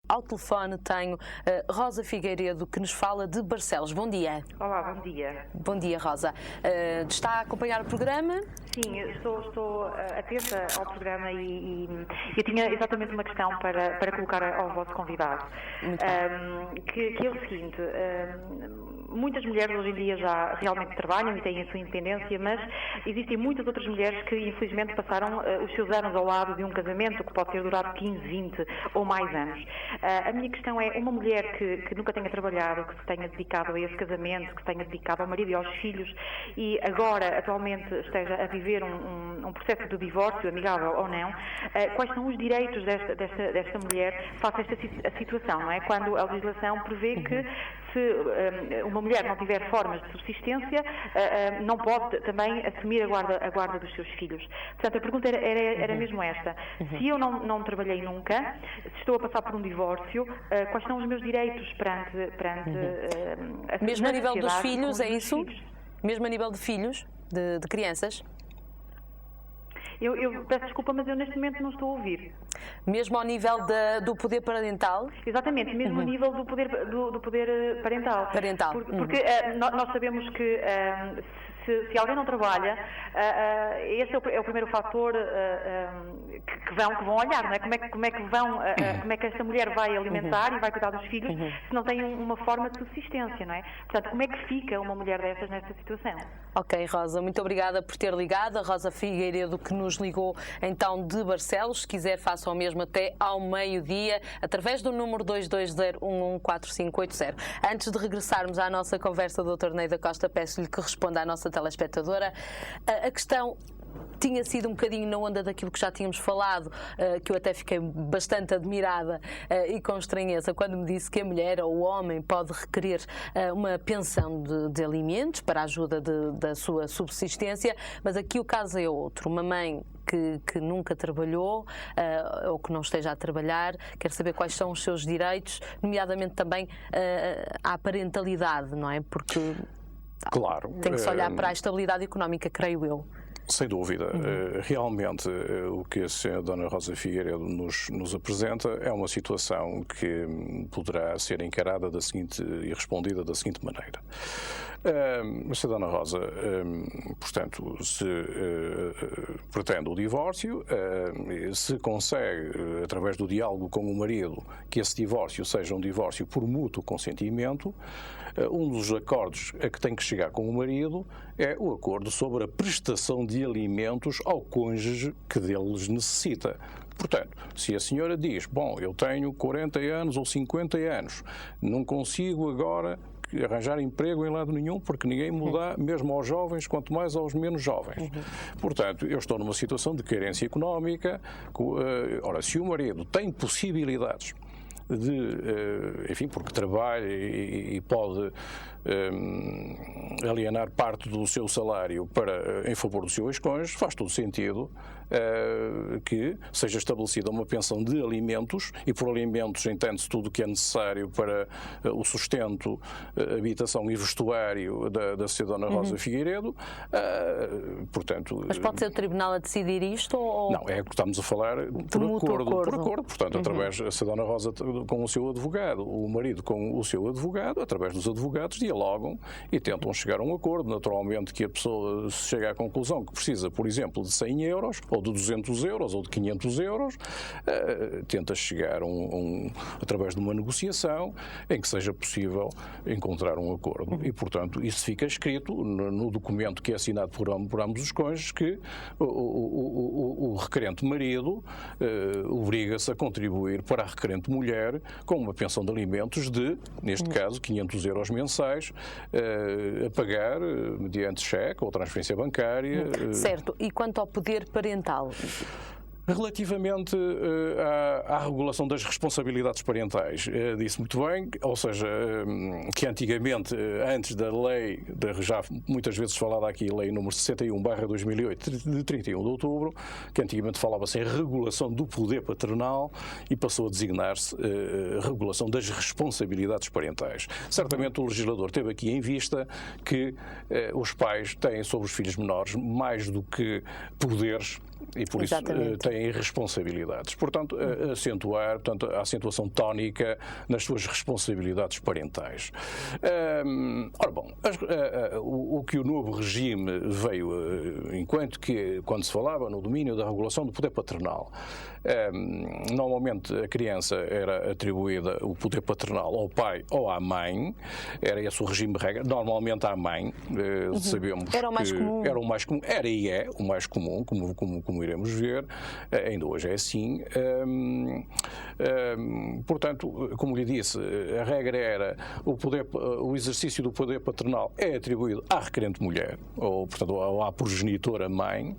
ao telefone tenho Rosa Figueiredo, que nos fala de Barcelos. Bom dia. Olá, bom dia. Bom dia, Rosa. Está a acompanhar o programa? Sim, estou atenta ao programa e eu tinha exatamente uma questão para colocar ao vosso convidado, que é o seguinte. Muitas mulheres hoje em dia já realmente trabalham e têm a sua independência, mas existem muitas outras mulheres que infelizmente passaram os seus anos ao lado de um casamento que pode ter durado 15, 20 ou mais anos. A minha questão é, uma mulher que nunca tenha trabalhado, que se tenha dedicado a esse casamento, que se tenha dedicado ao marido e aos filhos e agora atualmente esteja a viver um processo de divórcio, amigável ou não, quais são os direitos desta mulher face a esta situação, não é? Quando a legislação prevê que se uma mulher não tiver formas de subsistência, não pode também assumir a guarda dos seus filhos. Portanto, a pergunta era mesmo esta. Se eu não trabalhei nunca, se estou a passar por um divórcio, quais são os meus direitos perante a mesmo a nível dos sociedade filhos, é isso? Filhos? Mesmo a nível de filhos, de crianças? Eu peço desculpa, mas eu neste momento não estou a ouvir. Mesmo ao nível do poder parental? Exatamente, mesmo a nível do poder parental. Porque nós sabemos que se alguém não trabalha, esse é o primeiro fator que vão olhar, não é? Como é que esta mulher vai alimentar e vai cuidar dos filhos se não tem uma forma de subsistência, não é? Portanto, como é que fica uma mulher dessas nesta situação? Ok, Rosa, muito obrigada por ter ligado. A Rosa Figueiredo, que nos ligou então de Barcelos. Se quiser, faça o mesmo até ao meio-dia, através do número 220114580. Antes de regressarmos à nossa conversa, Dr. Neida Costa, peço-lhe que responda à nossa telespectadora. A questão tinha sido um bocadinho na onda daquilo que já tínhamos falado, que eu até fiquei bastante admirada e com estranheza quando me disse que a mulher ou o homem pode requerer uma pensão de alimentos para a ajuda da sua subsistência, mas aqui o caso é outro. Uma mãe que nunca trabalhou ou que não esteja a trabalhar, quer saber quais são os seus direitos, nomeadamente também à parentalidade, não é? Porque claro, tem que se olhar para a estabilidade económica, creio eu. Sem dúvida. Realmente, o que a senhora Dona Rosa Figueiredo nos apresenta é uma situação que poderá ser encarada e respondida da seguinte maneira. Mas, Dona Rosa, portanto, se pretende o divórcio, se consegue, através do diálogo com o marido, que esse divórcio seja um divórcio por mútuo consentimento, um dos acordos a que tem que chegar com o marido é o acordo sobre a prestação de alimentos ao cônjuge que deles necessita. Portanto, se a senhora diz, bom, eu tenho 40 anos ou 50 anos, não consigo agora arranjar emprego em lado nenhum porque ninguém me dá, mesmo aos jovens, quanto mais aos menos jovens. Portanto, eu estou numa situação de carência económica. Ora, se o marido tem possibilidades enfim, porque trabalha e pode alienar parte do seu salário em favor do seu ex-cônjuge, faz todo sentido que seja estabelecida uma pensão de alimentos, e por alimentos entende-se tudo o que é necessário para o sustento, habitação e vestuário da cidadã Rosa Figueiredo. Portanto, mas pode ser o Tribunal a decidir isto? Ou... Não, é que estamos a falar por acordo. Portanto, através da cidadã Rosa com o seu advogado, o marido com o seu advogado, através dos advogados, dialogam e tentam chegar a um acordo. Naturalmente que a pessoa chega à conclusão que precisa, por exemplo, de 100 euros, ou de 200 euros, ou de 500 euros, tenta chegar através de uma negociação em que seja possível encontrar um acordo. E, portanto, isso fica escrito no documento que é assinado por ambos os cônjuges, que o requerente marido obriga-se a contribuir para a requerente mulher com uma pensão de alimentos de, neste caso, 500 euros mensais, a pagar mediante cheque ou transferência bancária. Certo. E quanto ao poder parental? Relativamente à regulação das responsabilidades parentais, disse muito bem, ou seja, que antigamente, antes da lei, já muitas vezes falada aqui, lei número 61/2008, de 31 de outubro, que antigamente falava-se em regulação do poder paternal e passou a designar-se regulação das responsabilidades parentais. Certamente o legislador teve aqui em vista que os pais têm sobre os filhos menores mais do que poderes, e por isso têm responsabilidades. Portanto, a acentuação tónica nas suas responsabilidades parentais. Ora bom, o que o novo regime veio, quando se falava no domínio da regulação do poder paternal, normalmente a criança era atribuída o poder paternal ao pai ou à mãe, era esse o regime de regra, normalmente à mãe, sabemos era o mais comum. Era o mais comum, era e é o mais comum, como iremos ver, ainda hoje é assim. Portanto, como lhe disse, a regra era o exercício do poder paternal é atribuído à requerente mulher, ou portanto à progenitora mãe,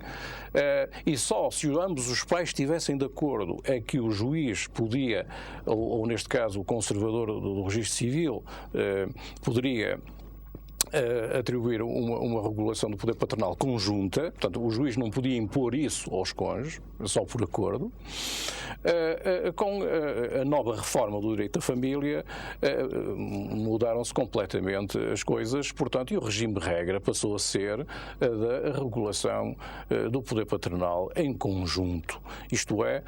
e só se ambos os pais estivessem de acordo é que o juiz podia, ou neste caso o conservador do registro civil, poderia atribuir uma regulação do poder paternal conjunta, portanto o juiz não podia impor isso aos cônjuges, só por acordo. Com a nova reforma do direito da família mudaram-se completamente as coisas, portanto, e o regime de regra passou a ser da regulação do poder paternal em conjunto, isto é,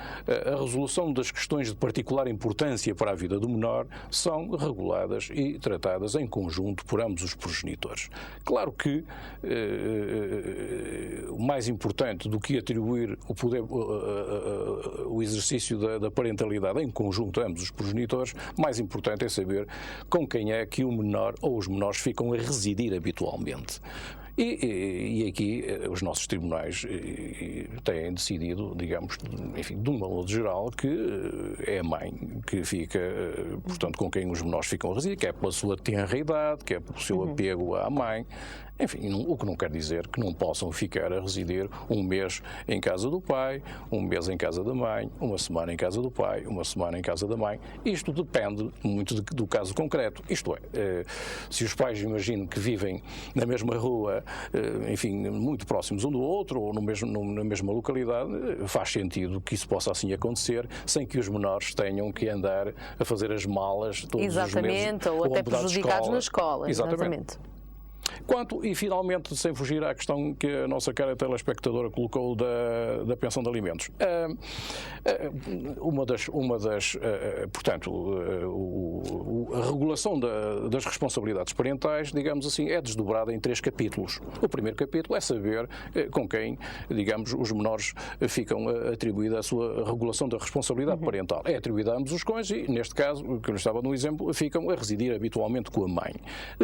a resolução das questões de particular importância para a vida do menor são reguladas e tratadas em conjunto por ambos os progenitores. Claro que o mais importante do que atribuir o exercício da parentalidade em conjunto a ambos os progenitores, mais importante é saber com quem é que o menor ou os menores ficam a residir habitualmente. E aqui os nossos tribunais têm decidido, digamos, enfim, de um modo geral, que é a mãe que fica, portanto, com quem os menores ficam a residir, quer pela sua tenra idade, quer pelo seu apego à mãe. Enfim, o que não quer dizer que não possam ficar a residir um mês em casa do pai, um mês em casa da mãe, uma semana em casa do pai, uma semana em casa da mãe. Isto depende muito do caso concreto. Isto é, se os pais, imagino, que vivem na mesma rua, enfim, muito próximos um do outro, ou na mesma localidade, faz sentido que isso possa assim acontecer, sem que os menores tenham que andar a fazer as malas todos os meses. Exatamente, ou até prejudicados na escola. Exatamente. E finalmente, sem fugir à questão que a nossa cara telespectadora colocou da pensão de alimentos. Portanto, a regulação das responsabilidades parentais, digamos assim, é desdobrada em 3 capítulos. O primeiro capítulo é saber com quem, digamos, os menores ficam atribuída a sua regulação da responsabilidade parental. É atribuída a ambos os cônjuges e, neste caso, que eu estava no exemplo, ficam a residir habitualmente com a mãe.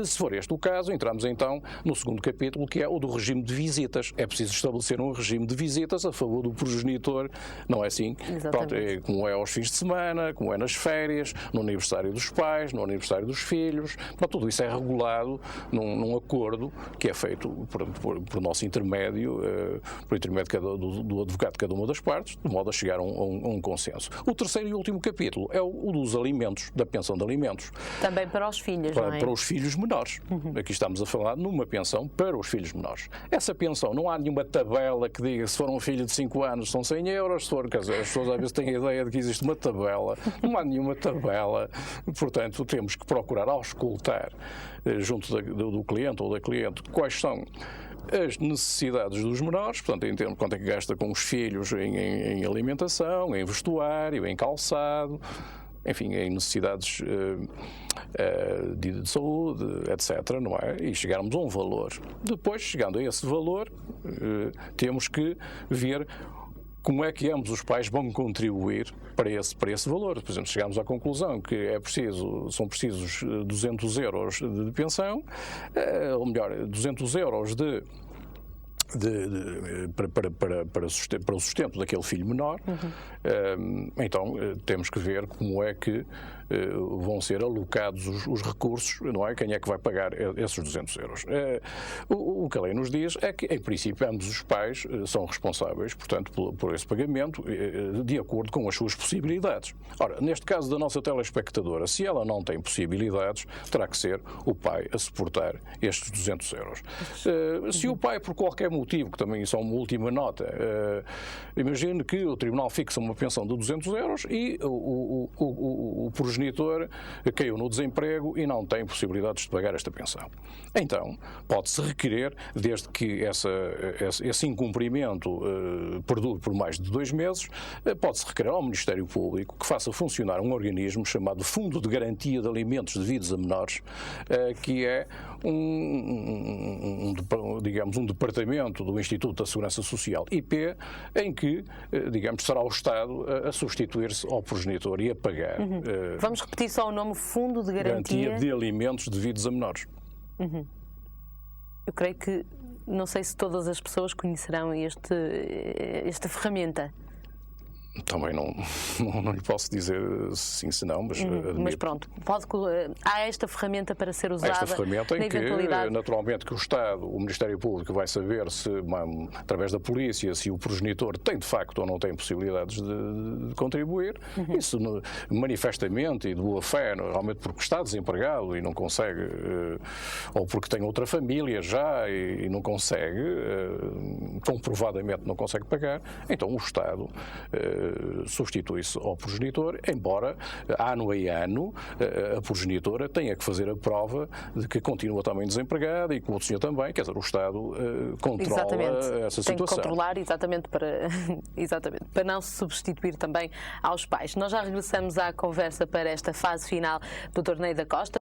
Se for este o caso, entramos então no segundo capítulo, que é o do regime de visitas. É preciso estabelecer um regime de visitas a favor do progenitor, não é assim? Pronto, como é aos fins de semana, como é nas férias, no aniversário dos pais, no aniversário dos filhos. Pronto, tudo isso é regulado num acordo que é feito por nosso intermédio, por intermédio do advogado de cada uma das partes, de modo a chegar a um consenso. O terceiro e último capítulo é o dos alimentos, da pensão de alimentos. Também para os filhos, não é? Para os filhos menores. Aqui estamos a falar numa pensão para os filhos menores. Essa pensão, não há nenhuma tabela que diga se for um filho de 5 anos são 100 euros, se for, quer dizer, as pessoas às vezes têm a ideia de que existe uma tabela, não há nenhuma tabela, portanto temos que procurar auscultar junto do cliente ou da cliente quais são as necessidades dos menores, portanto, em termos de quanto é que gasta com os filhos em alimentação, em vestuário, em calçado, enfim, em necessidades de saúde, etc., não é? E chegarmos a um valor. Depois, chegando a esse valor, temos que ver como é que ambos os pais vão contribuir para esse valor. Por exemplo, chegamos à conclusão que são precisos 200 euros de pensão, ou melhor, 200 euros para o sustento daquele filho menor, então temos que ver como é que vão ser alocados os recursos, não é? Quem é que vai pagar esses 200 euros? O que a lei nos diz é que, em princípio, ambos os pais são responsáveis, portanto, por esse pagamento, de acordo com as suas possibilidades. Ora, neste caso da nossa telespectadora, se ela não tem possibilidades, terá que ser o pai a suportar estes 200 euros. Se o pai, por qualquer motivo, que também só uma última nota, imagine que o Tribunal fixa uma pensão de 200 euros e o progenitor caiu no desemprego e não tem possibilidades de pagar esta pensão. Então, pode-se requerer, desde que esse incumprimento perdure por mais de 2 meses, pode-se requerer ao Ministério Público que faça funcionar um organismo chamado Fundo de Garantia de Alimentos Devidos a Menores, que é digamos, um departamento do Instituto da Segurança Social, IP, em que, digamos, será o Estado a substituir-se ao progenitor e a pagar. Vamos repetir só o nome: Fundo de Garantia de Alimentos Devidos a Menores. Eu creio que, não sei se todas as pessoas conhecerão esta ferramenta. Também não lhe posso dizer sim, se não, mas pronto, há esta ferramenta para ser usada. Esta ferramenta em que, eventualidade... naturalmente, que o Estado, o Ministério Público vai saber se, através da polícia, se o progenitor tem de facto ou não tem possibilidades de contribuir, e se manifestamente e de boa fé, realmente porque está desempregado e não consegue, ou porque tem outra família já e não consegue, comprovadamente não consegue pagar, então o Estado substitui-se ao progenitor, embora ano a ano a progenitora tenha que fazer a prova de que continua também desempregada e que o senhor também, quer dizer, o Estado controla essa situação. Tem que controlar exatamente para não se substituir também aos pais. Nós já regressamos à conversa para esta fase final do Torneio da Costa.